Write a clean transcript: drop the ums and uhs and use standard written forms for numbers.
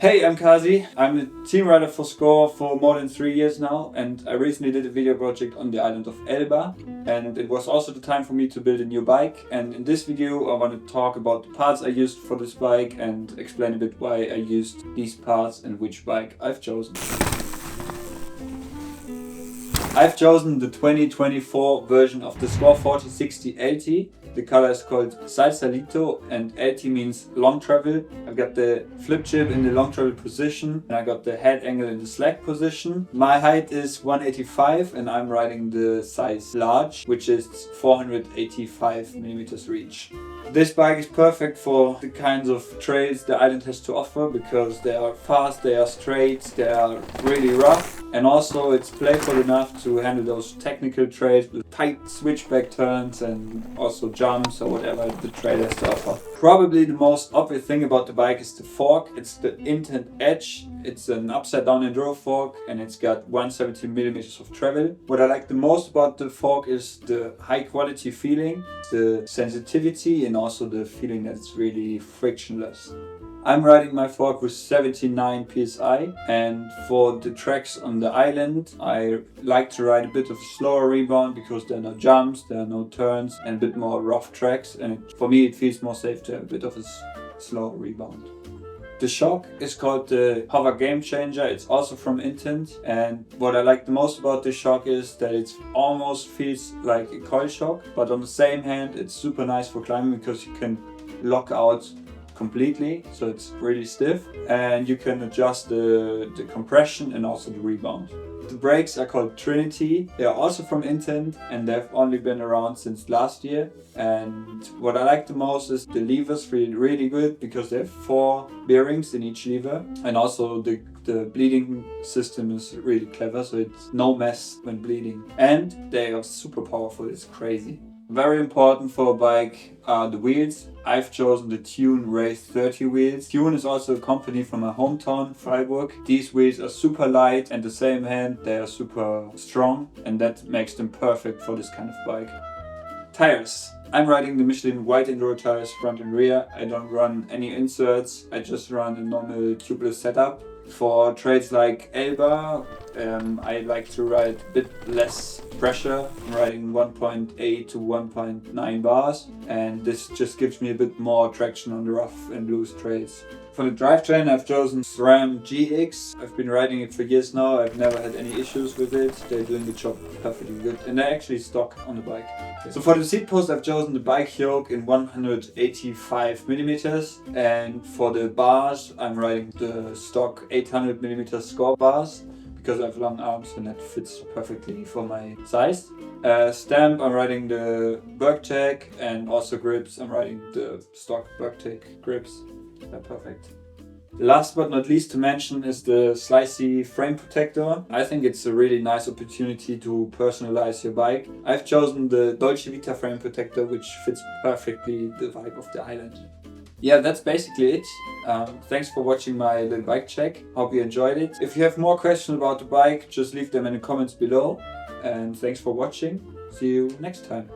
Hey, I'm Kazi. I'm a team rider for SCOR for more than 3 years now, and I recently did a video project on the island of Elba, and it was also the time for me to build a new bike. And in this video I want to talk about the parts I used for this bike and explain a bit why I used these parts and which bike I've chosen. I've chosen the 2024 version of the SCOR 4060 LT. The color is called Salsalito and LT means long travel. I've got the flip chip in the long travel position and I got the head angle in the slack position. My height is 185 and I'm riding the size large, which is 485 millimeters reach. This bike is perfect for the kinds of trails the island has to offer because they are fast, they are straight, they are really rough, and also it's playful enough to handle those technical trails with tight switchback turns and also jumps or whatever the trail has to offer. Probably the most obvious thing about the bike is the fork. It's the Intend Edge. It's an upside down enduro fork and it's got 170 millimeters of travel. What I like the most about the fork is the high quality feeling, the sensitivity, and also the feeling that it's really frictionless. I'm riding my fork with 79 psi, and for the tracks on the island I like to ride a bit of a slower rebound because there are no jumps, there are no turns and a bit more rough tracks, and for me it feels more safe to have a bit of a slow rebound. The shock is called the Hover Gamechanger. It's also from Intend, and what I like the most about this shock is that it almost feels like a coil shock, but on the same hand it's super nice for climbing because you can lock out completely, so it's really stiff, and you can adjust the compression and also the rebound. The brakes are called Trinity. They are also from Intend and they've only been around since last year, and what I like the most is the levers feel really good because they have 4 bearings in each lever, and also the bleeding system is really clever, so it's no mess when bleeding, and they are super powerful. It's crazy. Very important for a bike are the wheels. I've chosen the Thun Race 30 wheels. Thun is also a company from my hometown, Freiburg. These wheels are super light and the same hand they are super strong, and that makes them perfect for this kind of bike. Tires. I'm riding the Michelin Wild Enduro tires front and rear. I don't run any inserts, I just run a normal tubeless setup. For trails like Elba, I like to ride a bit less pressure. I'm riding 1.8 to 1.9 bars, and this just gives me a bit more traction on the rough and loose trails. For the drivetrain I've chosen SRAM GX. I've been riding it for years now. I've never had any issues with it. They're doing the job perfectly good, and they're actually stock on the bike. So for the seat post I've chosen the bike yoke in 185 millimeters, and for the bars I'm riding the stock 800 millimeter SCOR bars because I have long arms and that fits perfectly for my size. Stamp I'm riding the Bergtech, and also grips I'm riding the stock Bergtech grips. They're perfect. Last but not least to mention is the slicey frame protector. I think it's a really nice opportunity to personalize your bike. I've chosen the Dolce Vita frame protector, which fits perfectly the vibe of the island. Yeah, that's basically it. Thanks for watching my little bike check. Hope you enjoyed it. If you have more questions about the bike, just leave them in the comments below. And thanks for watching. See you next time.